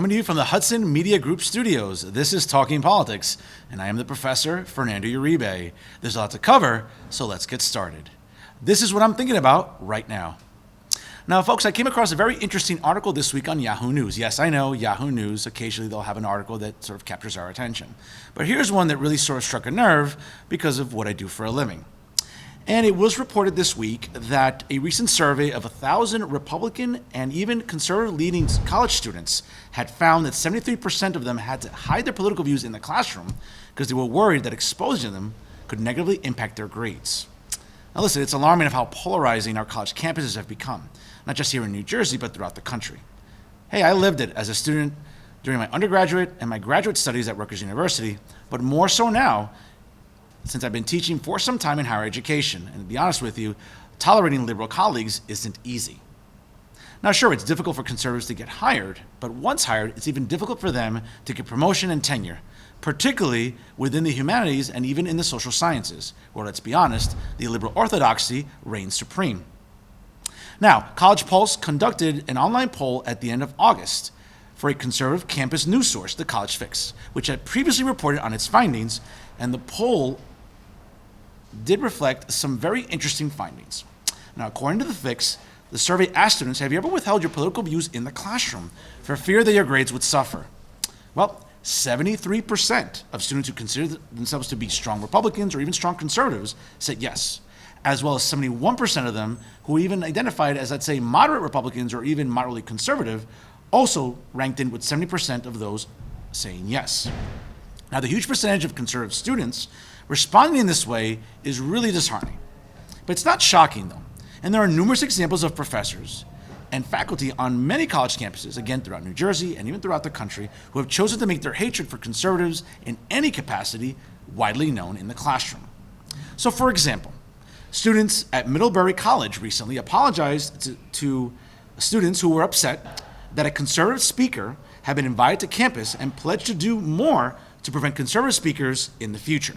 Coming to you from the Hudson Media Group studios, this is Talking Politics, and I am the professor, Fernando Uribe. There's a lot to cover, so let's get started. This is what I'm thinking about right now. Now, folks, I came across a very interesting article this week on Yahoo News. Yes, I know, Yahoo News, occasionally they'll have an article that sort of captures our attention. But here's one that really sort of struck a nerve because of what I do for a living. And it was reported this week that a recent survey of 1,000 Republican and even conservative-leaning college students had found that 73% of them had to hide their political views in the classroom because they were worried that exposing them could negatively impact their grades. Now listen, it's alarming of how polarizing our college campuses have become, not just here in New Jersey, but throughout the country. Hey, I lived it as a student during my undergraduate and my graduate studies at Rutgers University, but more so now, since I've been teaching for some time in higher education. And to be honest with you, tolerating liberal colleagues isn't easy. Now, sure, it's difficult for conservatives to get hired, but once hired, it's even difficult for them to get promotion and tenure, particularly within the humanities and even in the social sciences, where, let's be honest, the liberal orthodoxy reigns supreme. Now, College Pulse conducted an online poll at the end of August for a conservative campus news source, the College Fix, which had previously reported on its findings, and the poll did reflect some very interesting findings. Now, according to the Fix, the survey asked students, have you ever withheld your political views in the classroom for fear that your grades would suffer? Well, 73% of students who consider themselves to be strong Republicans or even strong conservatives said yes, as well as 71% of them who even identified as, let's say, moderate Republicans or even moderately conservative also ranked in with 70% of those saying yes. Now, the huge percentage of conservative students responding in this way is really disheartening. But it's not shocking, though. And there are numerous examples of professors and faculty on many college campuses, again, throughout New Jersey and even throughout the country, who have chosen to make their hatred for conservatives in any capacity widely known in the classroom. So, for example, students at Middlebury College recently apologized to students who were upset that a conservative speaker had been invited to campus and pledged to do more to prevent conservative speakers in the future.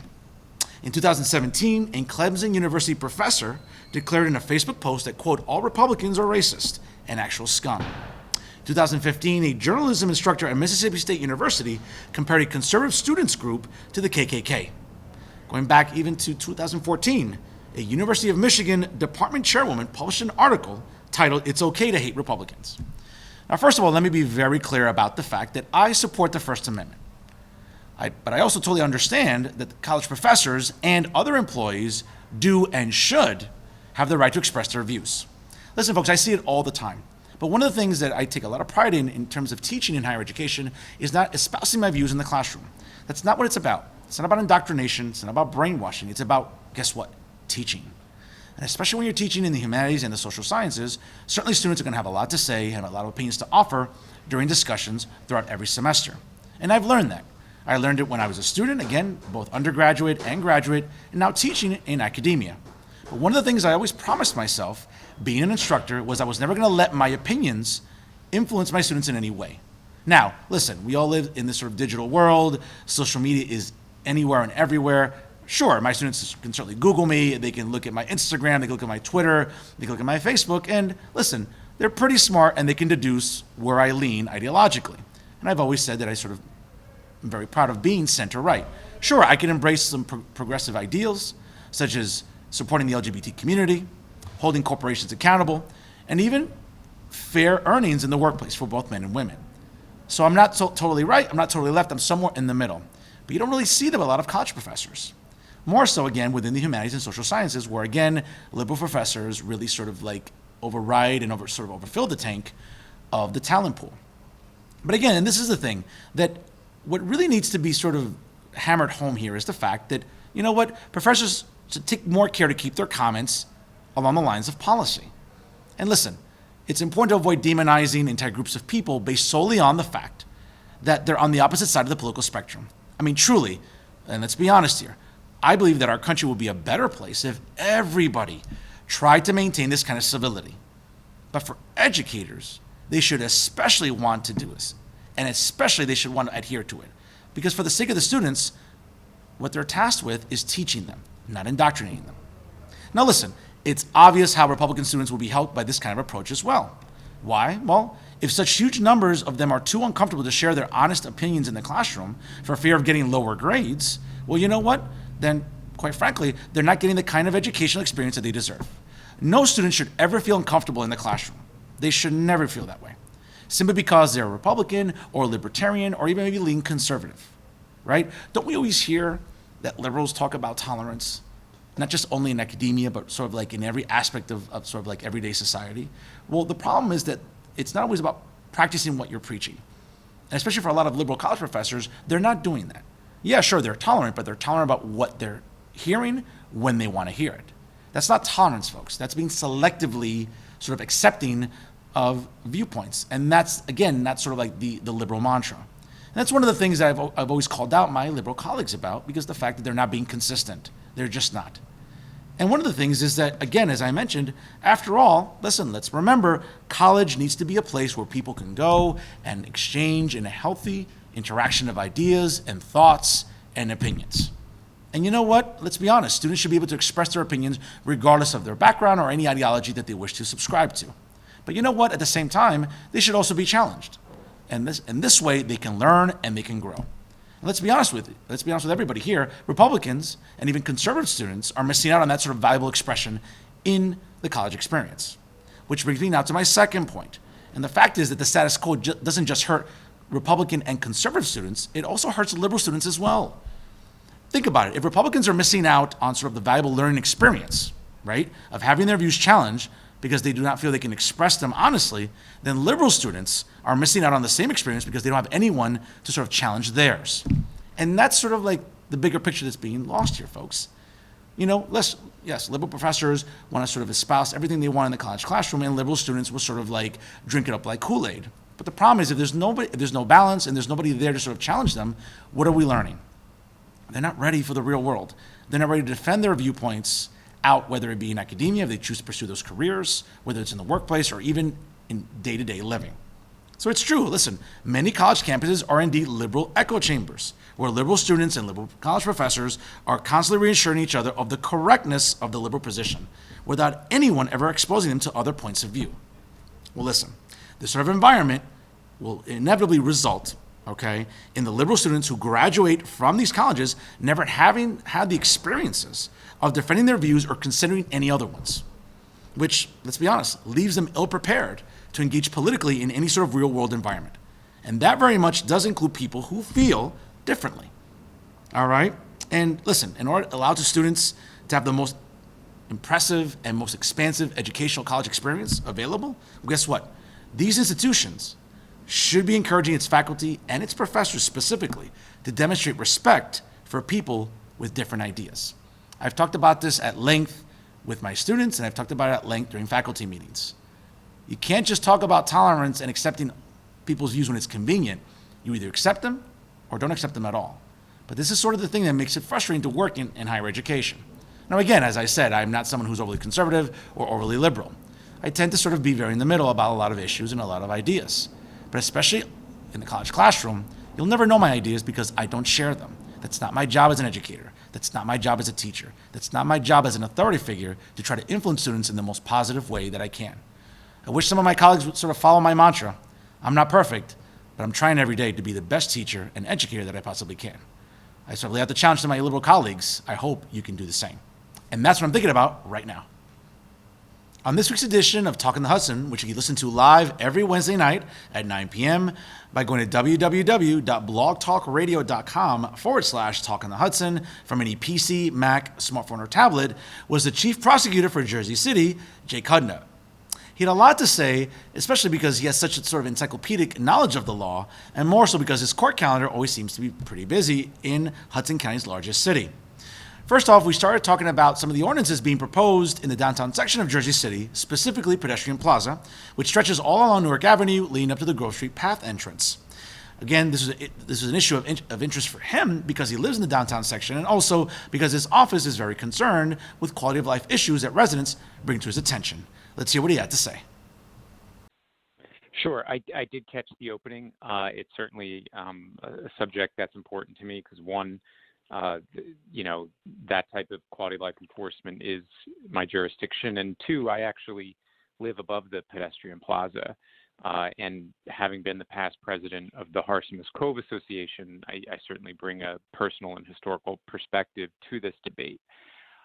In 2017, a Clemson University professor declared in a Facebook post that, quote, all Republicans are racist and actual scum. In 2015, a journalism instructor at Mississippi State University compared a conservative students group to the KKK. Going back even to 2014, a University of Michigan department chairwoman published an article titled, It's Okay to Hate Republicans. Now, first of all, let me be very clear about the fact that I support the First Amendment. But I also totally understand that college professors and other employees do and should have the right to express their views. Listen, folks, I see it all the time. But one of the things that I take a lot of pride in terms of teaching in higher education is not espousing my views in the classroom. That's not what it's about. It's not about indoctrination. It's not about brainwashing. It's about, guess what? Teaching. And especially when you're teaching in the humanities and the social sciences, certainly students are going to have a lot to say and a lot of opinions to offer during discussions throughout every semester. And I've learned that. I learned it when I was a student, again, both undergraduate and graduate, and now teaching in academia. But one of the things I always promised myself, being an instructor, was I was never going to let my opinions influence my students in any way. Now, listen, we all live in this sort of digital world. Social media is anywhere and everywhere. Sure, my students can certainly Google me. They can look at my Instagram. They can look at my Twitter. They can look at my Facebook. And listen, they're pretty smart, and they can deduce where I lean ideologically. And I've always said that I'm very proud of being center-right. Sure, I can embrace some progressive ideals, such as supporting the LGBT community, holding corporations accountable, and even fair earnings in the workplace for both men and women. So I'm not totally right, I'm not totally left, I'm somewhere in the middle. But you don't really see them a lot of college professors. More so, again, within the humanities and social sciences, where, again, liberal professors really sort of like override and overfill the tank of the talent pool. But again, and this is the thing, that what really needs to be sort of hammered home here is the fact that, you know what, professors should take more care to keep their comments along the lines of policy. And listen, it's important to avoid demonizing entire groups of people based solely on the fact that they're on the opposite side of the political spectrum. I mean, truly, and let's be honest here, I believe that our country would be a better place if everybody tried to maintain this kind of civility. But for educators, they should especially want to do this. And especially they should want to adhere to it. Because for the sake of the students, what they're tasked with is teaching them, not indoctrinating them. Now listen, it's obvious how Republican students will be helped by this kind of approach as well. Why? Well, If such huge numbers of them are too uncomfortable to share their honest opinions in the classroom for fear of getting lower grades, well, you know what? Then, quite frankly, they're not getting the kind of educational experience that they deserve. No student should ever feel uncomfortable in the classroom. They should never feel that way, simply because they're Republican or libertarian or even maybe lean conservative, right? Don't we always hear that liberals talk about tolerance, not just only in academia, but sort of like in every aspect of sort of like everyday society? Well, the problem is that it's not always about practicing what you're preaching. And especially for a lot of liberal college professors, they're not doing that. Yeah, sure, they're tolerant, but they're tolerant about what they're hearing when they want to hear it. That's not tolerance, folks. That's being selectively sort of accepting of viewpoints. And that's, again, not sort of like the liberal mantra. And that's one of the things that I've always called out my liberal colleagues about, because the fact that they're not being consistent. They're just not. And one of the things is that, again, as I mentioned, after all, listen, let's remember, college needs to be a place where people can go and exchange in a healthy interaction of ideas and thoughts and opinions. And you know what? Let's be honest. Students should be able to express their opinions regardless of their background or any ideology that they wish to subscribe to. But you know what? At the same time, they should also be challenged. And this way, they can learn and they can grow. Let's be honest with everybody here. Republicans and even conservative students are missing out on that sort of valuable expression in the college experience. Which brings me now to my second point. And the fact is that the status quo doesn't just hurt Republican and conservative students, it also hurts liberal students as well. Think about it. If Republicans are missing out on sort of the valuable learning experience, right, of having their views challenged because they do not feel they can express them honestly, then liberal students are missing out on the same experience because they don't have anyone to sort of challenge theirs. And that's sort of like the bigger picture that's being lost here, folks. You know, yes, liberal professors want to sort of espouse everything they want in the college classroom, and liberal students will sort of like drink it up like Kool-Aid. But the problem is if there's no balance and there's nobody there to sort of challenge them, what are we learning? They're not ready for the real world. They're not ready to defend their viewpoints out, whether it be in academia, if they choose to pursue those careers, whether it's in the workplace or even in day-to-day living. So it's true, listen, many college campuses are indeed liberal echo chambers, where liberal students and liberal college professors are constantly reassuring each other of the correctness of the liberal position, without anyone ever exposing them to other points of view. Well, listen, this sort of environment will inevitably result, in the liberal students who graduate from these colleges never having had the experiences of defending their views or considering any other ones, which, let's be honest, leaves them ill-prepared to engage politically in any sort of real-world environment. And that very much does include people who feel differently, all right? And listen, in order to allow the students to have the most impressive and most expansive educational college experience available, well, guess what? These institutions should be encouraging its faculty and its professors specifically to demonstrate respect for people with different ideas. I've talked about this at length with my students, and I've talked about it at length during faculty meetings. You can't just talk about tolerance and accepting people's views when it's convenient. You either accept them or don't accept them at all. But this is sort of the thing that makes it frustrating to work in higher education. Now again, as I said, I'm not someone who's overly conservative or overly liberal. I tend to sort of be very in the middle about a lot of issues and a lot of ideas. But especially in the college classroom, you'll never know my ideas because I don't share them. That's not my job as an educator. That's not my job as a teacher. That's not my job as an authority figure to try to influence students in the most positive way that I can. I wish some of my colleagues would sort of follow my mantra. I'm not perfect, but I'm trying every day to be the best teacher and educator that I possibly can. I sort of lay out the challenge to my liberal colleagues. I hope you can do the same. And that's what I'm thinking about right now. On this week's edition of Talking the Hudson, which you can listen to live every Wednesday night at 9 p.m. by going to www.blogtalkradio.com/Talking the Hudson from any PC, Mac, smartphone, or tablet, was the chief prosecutor for Jersey City, Jake Hudnut. He had a lot to say, especially because he has such a sort of encyclopedic knowledge of the law, and more so because his court calendar always seems to be pretty busy in Hudson County's largest city. First off, we started talking about some of the ordinances being proposed in the downtown section of Jersey City, specifically Pedestrian Plaza, which stretches all along Newark Avenue, leading up to the Grove Street Path entrance. Again, this is an issue of interest for him because he lives in the downtown section, and also because his office is very concerned with quality of life issues that residents bring to his attention. Let's hear what he had to say. Sure. I did catch the opening. It's certainly a subject that's important to me because, one, that type of quality of life enforcement is my jurisdiction. And two, I actually live above the Pedestrian Plaza, And having been the past president of the Harsimus Cove Association, I certainly bring a personal and historical perspective to this debate.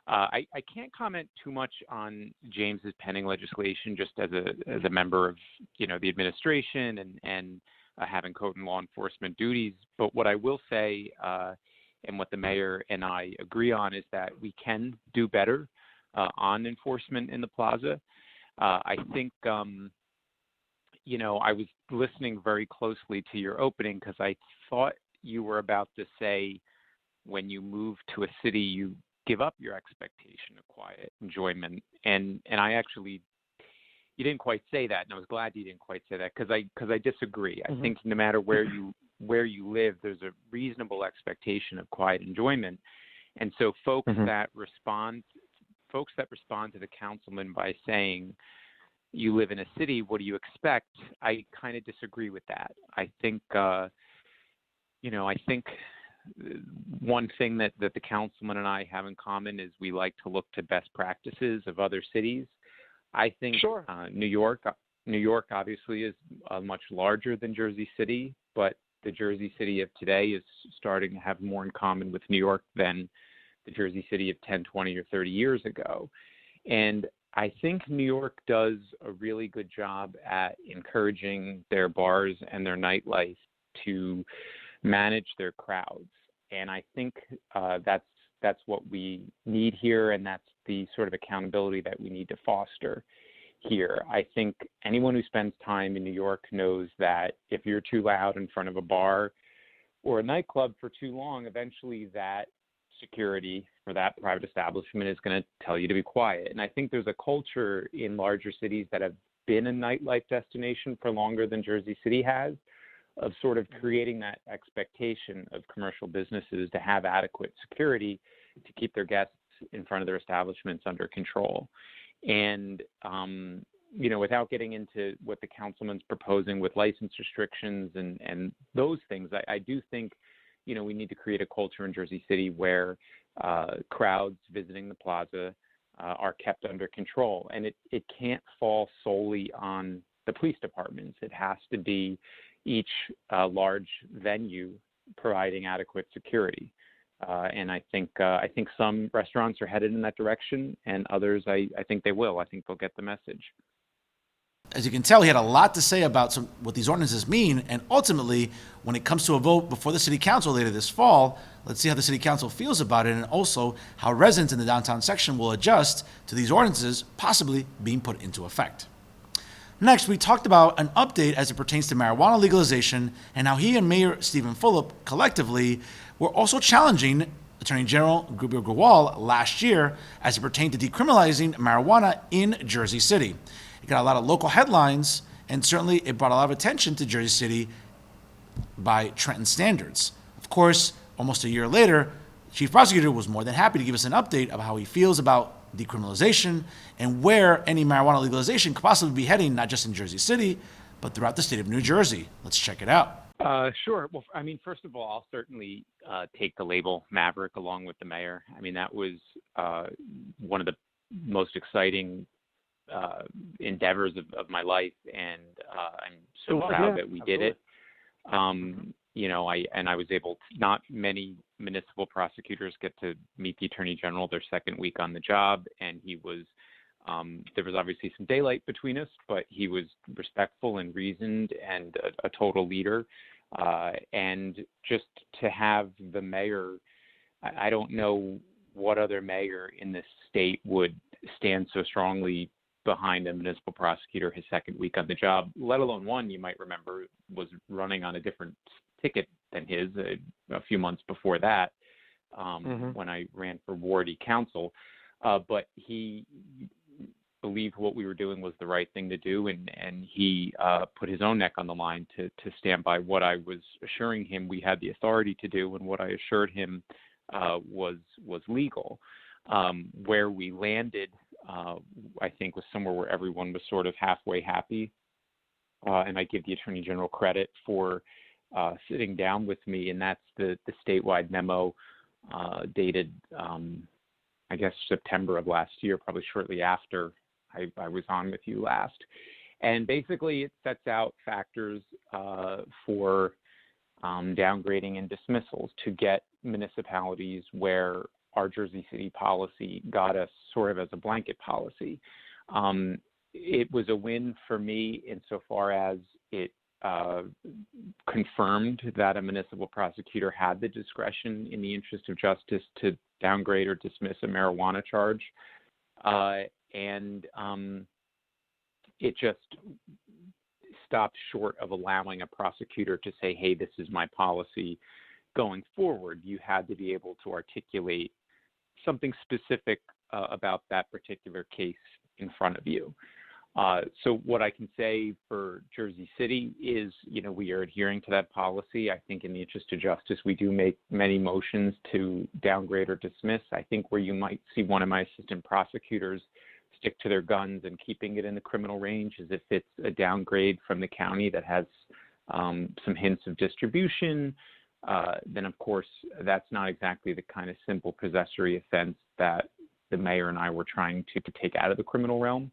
I can't comment too much on James's pending legislation, just as a member of the administration and having code and law enforcement duties. But what I will say, and what the mayor and I agree on, is that we can do better on enforcement in the plaza. I think I was listening very closely to your opening because I thought you were about to say when you move to a city you give up your expectation of quiet enjoyment, and I actually, you didn't quite say that, and I was glad you didn't quite say that because I disagree. I think no matter where you live, there's a reasonable expectation of quiet enjoyment, and so folks that respond to the councilman by saying you live in a city, what do you expect? I kind of disagree with that. I think one thing that the councilman and I have in common is we like to look to best practices of other cities. I think New York obviously is much larger than Jersey City, but the Jersey City of today is starting to have more in common with New York than the Jersey City of 10, 20, or 30 years ago. And I think New York does a really good job at encouraging their bars and their nightlife to manage their crowds. And I think that's what we need here, and that's the sort of accountability that we need to foster here. I think anyone who spends time in New York knows that if you're too loud in front of a bar or a nightclub for too long, eventually that security for that private establishment is going to tell you to be quiet. And I think there's a culture in larger cities that have been a nightlife destination for longer than Jersey City has, of sort of creating that expectation of commercial businesses to have adequate security to keep their guests in front of their establishments under control. And, without getting into what the councilman's proposing with license restrictions and those things, I do think, we need to create a culture in Jersey City where crowds visiting the plaza are kept under control. And it can't fall solely on the police departments. It has to be each large venue providing adequate security. And I think some restaurants are headed in that direction, and others, I think they will. I think they'll get the message. As you can tell, he had a lot to say about what these ordinances mean, and ultimately, when it comes to a vote before the city council later this fall, let's see how the city council feels about it, and also how residents in the downtown section will adjust to these ordinances possibly being put into effect. Next, we talked about an update as it pertains to marijuana legalization and how he and Mayor Stephen Fulop collectively were also challenging Attorney General Guber Grewal last year as it pertained to decriminalizing marijuana in Jersey City. It got a lot of local headlines, and certainly it brought a lot of attention to Jersey City by Trenton standards. Of course, almost a year later, the Chief Prosecutor was more than happy to give us an update of how he feels about decriminalization and where any marijuana legalization could possibly be heading, not just in Jersey City, but throughout the state of New Jersey. Let's check it out. Sure. Well, first of all, I'll certainly take the label Maverick along with the mayor. That was one of the most exciting endeavors of my life, and I'm so proud that we did it. I was able to, not many municipal prosecutors get to meet the Attorney General their second week on the job, and he was, there was obviously some daylight between us, but he was respectful and reasoned and a total leader. And just to have the mayor, I don't know what other mayor in this state would stand so strongly behind a municipal prosecutor his second week on the job, let alone one you might remember was running on a different ticket than his a few months before that, when I ran for Wardy Council. But he believed what we were doing was the right thing to do, and he put his own neck on the line to stand by what I was assuring him we had the authority to do, and what I assured him was legal. Where we landed, I think, was somewhere where everyone was sort of halfway happy. And I give the Attorney General credit for sitting down with me, and that's the statewide memo dated, I guess, September of last year, probably shortly after I was on with you last. And basically, it sets out factors for downgrading and dismissals to get municipalities where our Jersey City policy got us sort of as a blanket policy. It was a win for me insofar as it confirmed that a municipal prosecutor had the discretion in the interest of justice to downgrade or dismiss a marijuana charge. And it just stopped short of allowing a prosecutor to say, hey, this is my policy going forward. You had to be able to articulate something specific about that particular case in front of you. So what I can say for Jersey City is, we are adhering to that policy. I think in the interest of justice, we do make many motions to downgrade or dismiss. I think where you might see one of my assistant prosecutors stick to their guns and keeping it in the criminal range is if it's a downgrade from the county that has some hints of distribution, then of course that's not exactly the kind of simple possessory offense that the mayor and I were trying to take out of the criminal realm.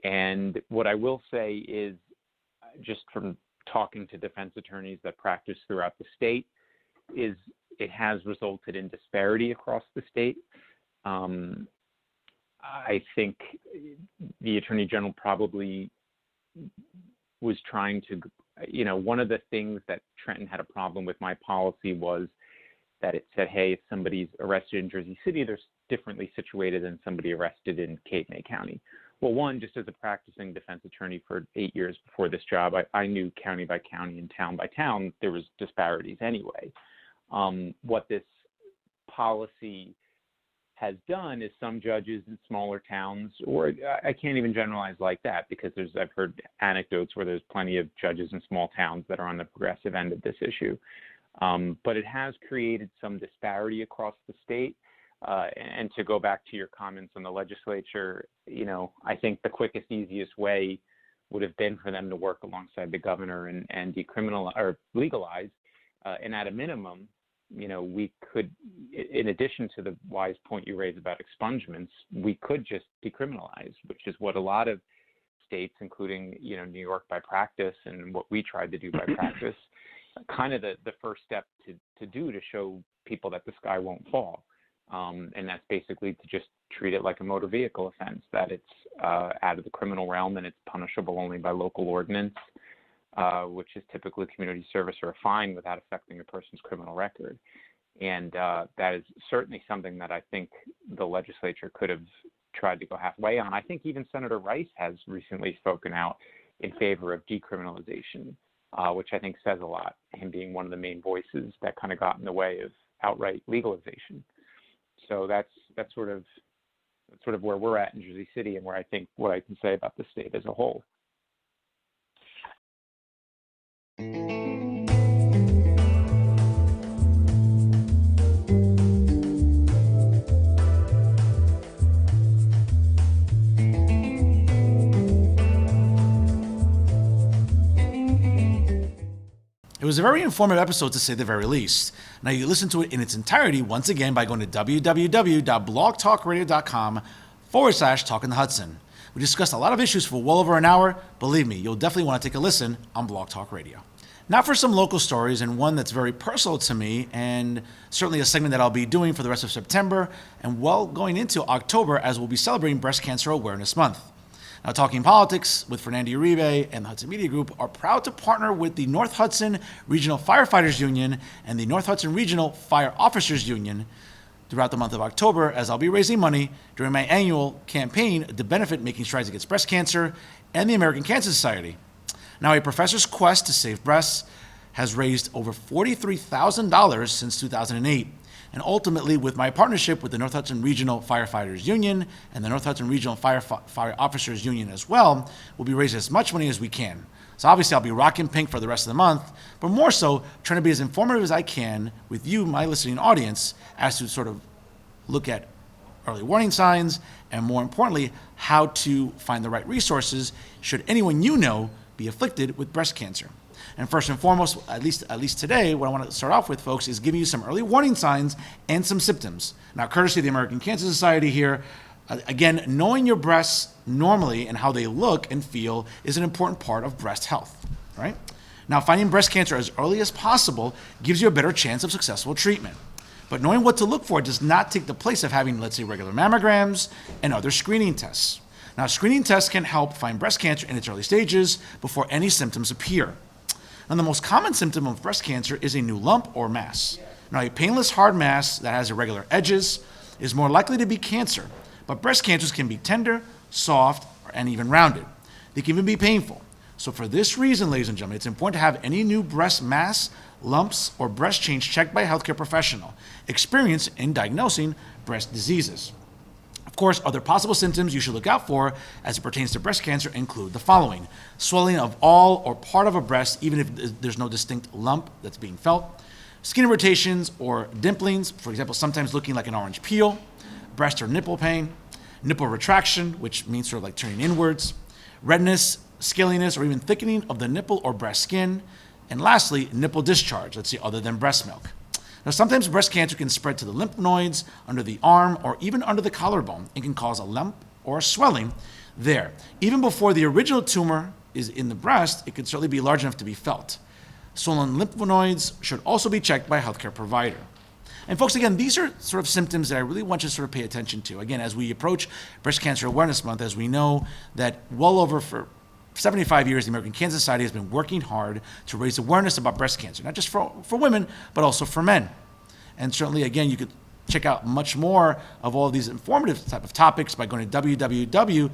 And what I will say is, just from talking to defense attorneys that practice throughout the state, is it has resulted in disparity across the state. I think the Attorney General probably was trying to, one of the things that Trenton had a problem with my policy was that it said, hey, if somebody's arrested in Jersey City, they're differently situated than somebody arrested in Cape May County. Well, one, just as a practicing defense attorney for 8 years before this job, I knew county by county and town by town there was disparities anyway. What this policy has done is some judges in smaller towns, or I can't even generalize like that because I've heard anecdotes where there's plenty of judges in small towns that are on the progressive end of this issue. But it has created some disparity across the state. And to go back to your comments on the legislature, I think the quickest, easiest way would have been for them to work alongside the governor and decriminalize or legalize. And at a minimum, we could, in addition to the wise point you raised about expungements, we could just decriminalize, which is what a lot of states, including, New York by practice and what we tried to do by practice, kind of the first step to do to show people that the sky won't fall. And that's basically to just treat it like a motor vehicle offense, that it's out of the criminal realm and it's punishable only by local ordinance, which is typically community service or a fine without affecting a person's criminal record. And that is certainly something that I think the legislature could have tried to go halfway on. I think even Senator Rice has recently spoken out in favor of decriminalization, which I think says a lot, him being one of the main voices that kind of got in the way of outright legalization. So that's sort of where we're at in Jersey City and where I think what I can say about the state as a whole. It was a very informative episode, to say the very least. Now, you can listen to it in its entirety once again by going to www.blogtalkradio.com/Talking to Hudson. We discussed a lot of issues for well over an hour. Believe me, you'll definitely want to take a listen on Blog Talk Radio. Now for some local stories, and one that's very personal to me, and certainly a segment that I'll be doing for the rest of September, and well going into October, as we'll be celebrating Breast Cancer Awareness Month. Now, Talking Politics with Fernando Uribe and the Hudson Media Group are proud to partner with the North Hudson Regional Firefighters Union and the North Hudson Regional Fire Officers Union throughout the month of October, as I'll be raising money during my annual campaign to benefit Making Strides Against Breast Cancer and the American Cancer Society. Now, a professor's quest to save breasts has raised over $43,000 since 2008. And ultimately, with my partnership with the North Hudson Regional Firefighters Union and the North Hudson Regional Fire Officers Union as well, we'll be raising as much money as we can. So obviously, I'll be rocking pink for the rest of the month, but more so, trying to be as informative as I can with you, my listening audience, as to sort of look at early warning signs, and more importantly, how to find the right resources should anyone you know be afflicted with breast cancer. And first and foremost, at least today, what I want to start off with, folks, is giving you some early warning signs and some symptoms. Now, courtesy of the American Cancer Society here, Again, knowing your breasts normally and how they look and feel is an important part of breast health, right? Now, finding breast cancer as early as possible gives you a better chance of successful treatment. But knowing what to look for does not take the place of having, let's say, regular mammograms and other screening tests. Now, screening tests can help find breast cancer in its early stages before any symptoms appear. Now, the most common symptom of breast cancer is a new lump or mass. Now, a painless hard mass that has irregular edges is more likely to be cancer, but breast cancers can be tender, soft, and even rounded. They can even be painful. So for this reason, ladies and gentlemen, it's important to have any new breast mass, lumps, or breast change checked by a healthcare professional experienced in diagnosing breast diseases. Of course, other possible symptoms you should look out for as it pertains to breast cancer include the following: swelling of all or part of a breast, even if there's no distinct lump that's being felt; skin irritations or dimplings, for example, sometimes looking like an orange peel; breast or nipple pain; nipple retraction, which means sort of like turning inwards; redness, scaliness, or even thickening of the nipple or breast skin; and lastly, nipple discharge, let's say other than breast milk. Now, sometimes breast cancer can spread to the lymph nodes, under the arm, or even under the collarbone, and can cause a lump or a swelling there. Even before the original tumor is in the breast, it could certainly be large enough to be felt. Swollen lymph nodes should also be checked by a healthcare provider. And folks, again, these are sort of symptoms that I really want you to sort of pay attention to. Again, as we approach Breast Cancer Awareness Month, as we know that well over for 75 years, the American Cancer Society has been working hard to raise awareness about breast cancer, not just for women, but also for men. And certainly, again, you could check out much more of all of these informative type of topics by going to www.cancer.org.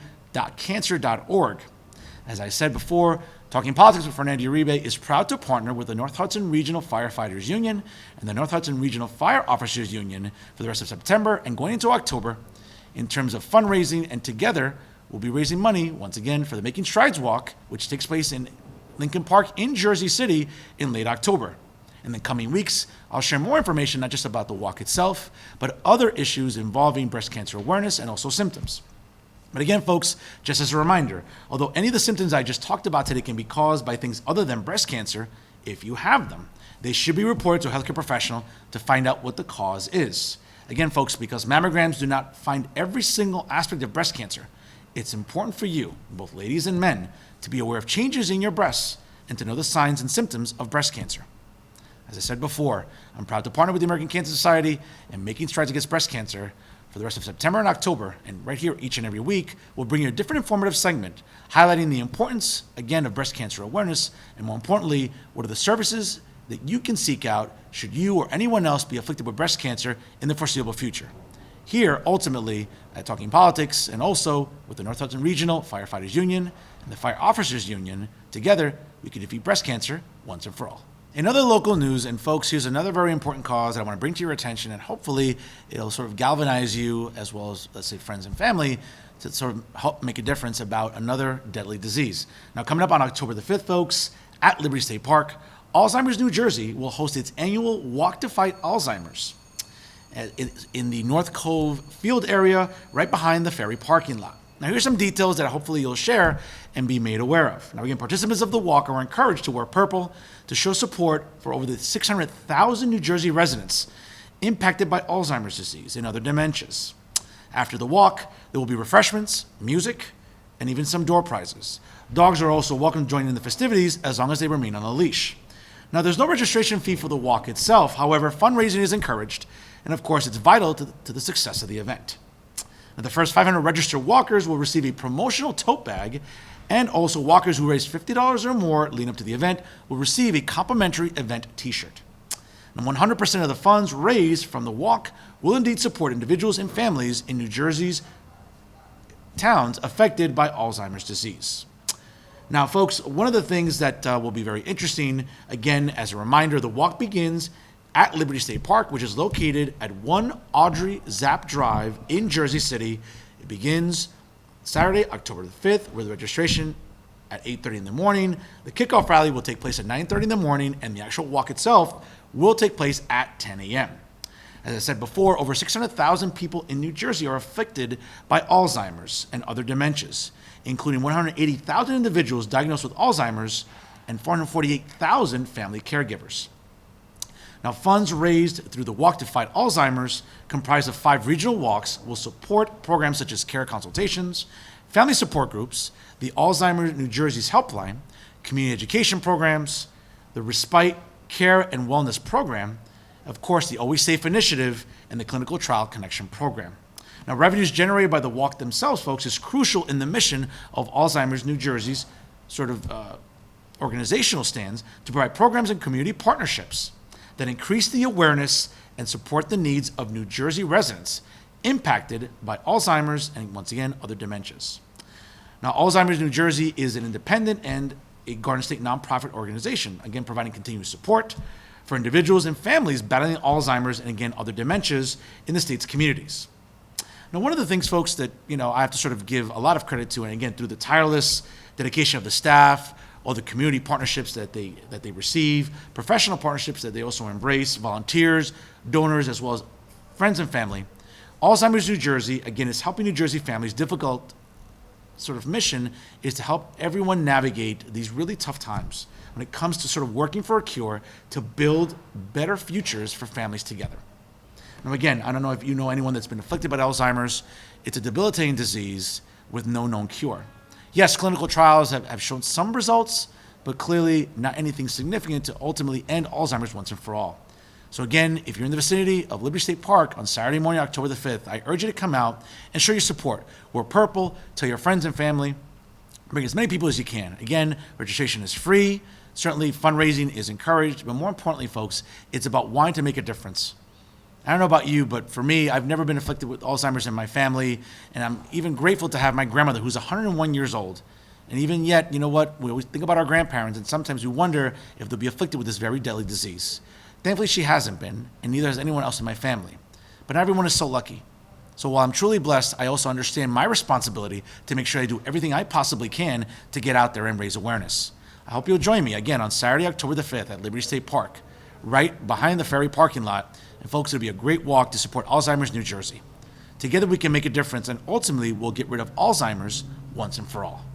As I said before, Talking Politics with Fernando Uribe is proud to partner with the North Hudson Regional Firefighters Union and the North Hudson Regional Fire Officers Union for the rest of September and going into October in terms of fundraising, and together we'll be raising money once again for the Making Strides Walk, which takes place in Lincoln Park in Jersey City in late October. In the coming weeks, I'll share more information not just about the walk itself, but other issues involving breast cancer awareness and also symptoms. But again, folks, just as a reminder, although any of the symptoms I just talked about today can be caused by things other than breast cancer, if you have them, they should be reported to a healthcare professional to find out what the cause is. Again, folks, because mammograms do not find every single aspect of breast cancer, it's important for you, both ladies and men, to be aware of changes in your breasts and to know the signs and symptoms of breast cancer. As I said before, I'm proud to partner with the American Cancer Society and Making Strides Against Breast Cancer for the rest of September and October, and right here each and every week, we'll bring you a different informative segment highlighting the importance, again, of breast cancer awareness, and more importantly, what are the services that you can seek out should you or anyone else be afflicted with breast cancer in the foreseeable future. Here, ultimately, at Talking Politics, and also with the North Hudson Regional Firefighters Union and the Fire Officers Union, together, we can defeat breast cancer once and for all. In other local news, and folks, here's another very important cause that I want to bring to your attention, and hopefully it'll sort of galvanize you, as well as, let's say, friends and family, to sort of help make a difference about another deadly disease. Now, coming up on October the 5th, folks, at Liberty State Park, Alzheimer's New Jersey will host its annual Walk to Fight Alzheimer's in the North Cove Field area, right behind the ferry parking lot. Now, here's some details that hopefully you'll share and be made aware of. Now, again, participants of the walk are encouraged to wear purple to show support for over the 600,000 New Jersey residents impacted by Alzheimer's disease and other dementias. After the walk, there will be refreshments, music, and even some door prizes. Dogs are also welcome to join in the festivities as long as they remain on a leash. Now, there's no registration fee for the walk itself. However, fundraising is encouraged, and of course, it's vital to the success of the event. Now, the first 500 registered walkers will receive a promotional tote bag, and also walkers who raise $50 or more leading up to the event will receive a complimentary event t-shirt. And 100% of the funds raised from the walk will indeed support individuals and families in New Jersey's towns affected by Alzheimer's disease. Now, folks, one of the things that will be very interesting, again, as a reminder, the walk begins at Liberty State Park, which is located at 1 Audrey Zapp Drive in Jersey City. It begins Saturday, October the 5th, with registration at 8:30 in the morning. The kickoff rally will take place at 9:30 in the morning, and the actual walk itself will take place at 10 a.m. As I said before, over 600,000 people in New Jersey are afflicted by Alzheimer's and other dementias, including 180,000 individuals diagnosed with Alzheimer's and 448,000 family caregivers. Now, funds raised through the Walk to Fight Alzheimer's, comprised of 5 regional walks, will support programs such as care consultations, family support groups, the Alzheimer's New Jersey's helpline, community education programs, the Respite Care and Wellness Program, of course, the Always Safe Initiative, and the Clinical Trial Connection Program. Now, revenues generated by the walk themselves, folks, is crucial in the mission of Alzheimer's New Jersey's organizational stands to provide programs and community partnerships that increase the awareness and support the needs of New Jersey residents impacted by Alzheimer's and, once again, other dementias. Now, Alzheimer's New Jersey is an independent and a Garden State nonprofit organization, again, providing continuous support for individuals and families battling Alzheimer's and, again, other dementias in the state's communities. Now, one of the things, folks, that I have to sort of give a lot of credit to, and again, through the tireless dedication of the staff, all the community partnerships that they receive, professional partnerships that they also embrace, volunteers, donors, as well as friends and family. Alzheimer's New Jersey, again, is helping New Jersey families. Difficult sort of mission is to help everyone navigate these really tough times when it comes to sort of working for a cure to build better futures for families together. Now, again, I don't know if you know anyone that's been afflicted by Alzheimer's. It's a debilitating disease with no known cure. Yes, clinical trials have shown some results, but clearly not anything significant to ultimately end Alzheimer's once and for all. So again, if you're in the vicinity of Liberty State Park on Saturday morning, October the 5th, I urge you to come out and show your support. Wear purple, tell your friends and family, bring as many people as you can. Again, registration is free. Certainly fundraising is encouraged, but more importantly, folks, it's about wanting to make a difference. I don't know about you, but for me, I've never been afflicted with Alzheimer's in my family, and I'm even grateful to have my grandmother, who's 101 years old. And even yet, you know what? We always think about our grandparents, and sometimes we wonder if they'll be afflicted with this very deadly disease. Thankfully, she hasn't been, and neither has anyone else in my family. But not everyone is so lucky. So while I'm truly blessed, I also understand my responsibility to make sure I do everything I possibly can to get out there and raise awareness. I hope you'll join me again on Saturday, October the 5th at Liberty State Park, right behind the ferry parking lot. And folks, it'll be a great walk to support Alzheimer's New Jersey. Together we can make a difference, and ultimately we'll get rid of Alzheimer's once and for all.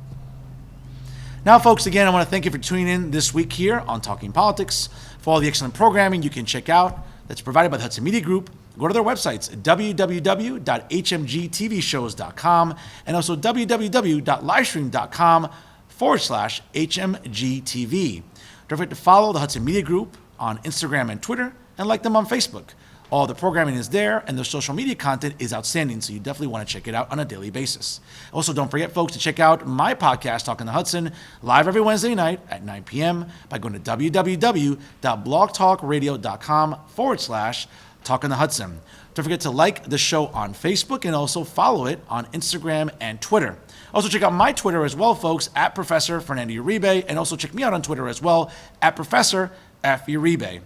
Now, folks, again, I want to thank you for tuning in this week here on Talking Politics. For all the excellent programming you can check out that's provided by the Hudson Media Group, go to their websites, www.hmgtvshows.com and also www.livestream.com/HMGTV. Don't forget to follow the Hudson Media Group on Instagram and Twitter, and like them on Facebook. All the programming is there, and their social media content is outstanding, so you definitely want to check it out on a daily basis. Also, don't forget, folks, to check out my podcast, Talking the Hudson, live every Wednesday night at 9 p.m. by going to www.blogtalkradio.com/Talking the Hudson. Don't forget to like the show on Facebook and also follow it on Instagram and Twitter. Also, check out my Twitter as well, folks, at Professor Fernando Uribe, and also check me out on Twitter as well, at Professor F. Uribe.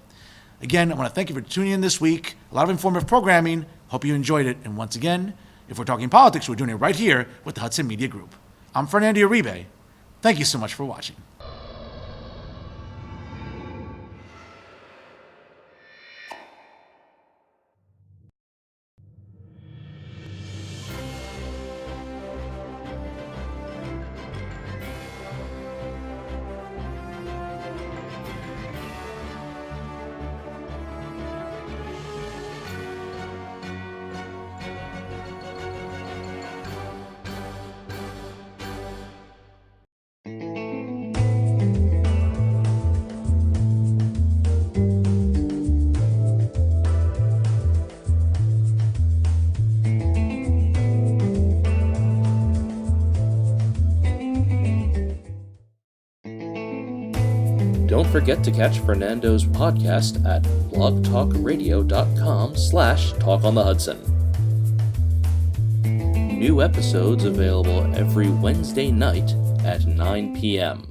Again, I want to thank you for tuning in this week. A lot of informative programming. Hope you enjoyed it. And once again, if we're talking politics, we're doing it right here with the Hudson Media Group. I'm Fernando Uribe. Thank you so much for watching. Don't forget to catch Fernando's podcast at blogtalkradio.com/talkonthehudson. New episodes available every Wednesday night at 9 p.m.